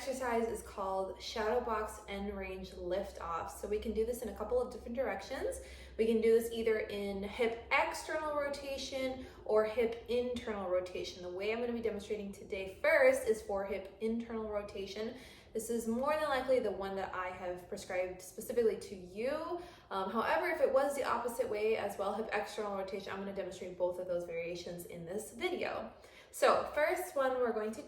exercise is called Shadowbox end range lift off. So we can do this in a couple of different directions. We can do this either in hip external rotation or hip internal rotation. The way I'm going to be demonstrating today first is for hip internal rotation. This is more than likely the one that I have prescribed specifically to you. However, if it was the opposite way as well, hip external rotation, I'm going to demonstrate both of those variations in this video. So first thing we're going to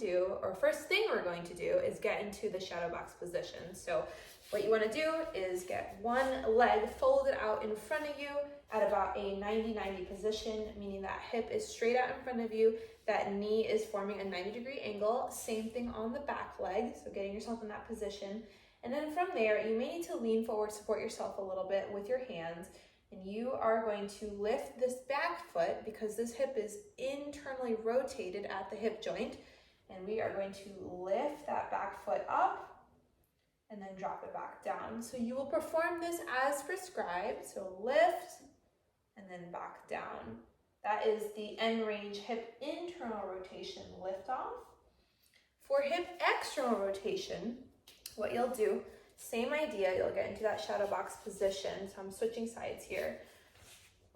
do is get into the shadow box position. So what you want to do is get one leg folded out in front of you at about a 90-90 position, meaning that hip is straight out in front of you, that knee is forming a 90-degree angle. Same thing on the back leg, so getting yourself in that position. And then from there, you may need to lean forward, support yourself a little bit with your hands, and you are going to lift this back foot because this hip is internally rotated at the hip joint, and we are going to lift that back foot up and then drop it back down. So you will perform this as prescribed, so lift and then back down. That is the end range hip internal rotation lift off. For hip external rotation, what you'll do, same idea, you'll get into that shadow box position. So I'm switching sides here.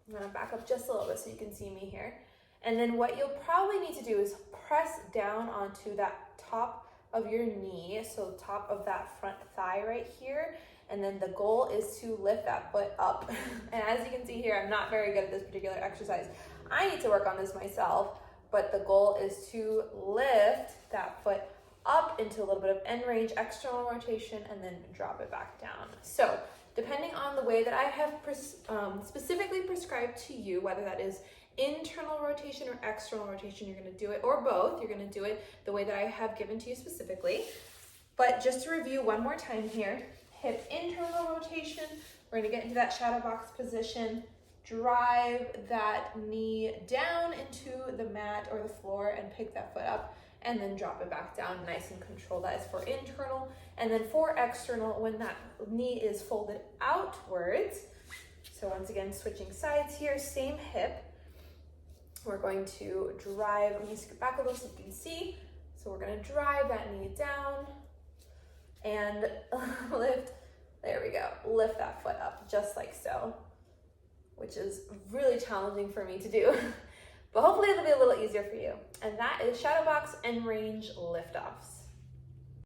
I'm gonna back up just a little bit so you can see me here. And then what you'll probably need to do is press down onto that top of your knee, so top of that front thigh right here. And then the goal is to lift that foot up. And as you can see here, I'm not very good at this particular exercise. I need to work on this myself, but the goal is to lift that foot up into a little bit of end range external rotation and then drop it back down. So depending on the way that I have specifically prescribed to you, whether that is internal rotation or external rotation, you're going to do it, or both, you're going to do it the way that I have given to you specifically. But just to review one more time here, hip internal rotation, we're going to get into that shadow box position, drive that knee down into the mat or the floor and pick that foot up, and then drop it back down nice and controlled. That is for internal. And then for external, when that knee is folded outwards, so once again, switching sides here, same hip, we're going to drive, let me scoot back a little so you can see. So we're gonna drive that knee down and lift, there we go, lift that foot up just like so, which is really challenging for me to do. But hopefully it'll be a little easier for you. And that is shadow box end range lift offs.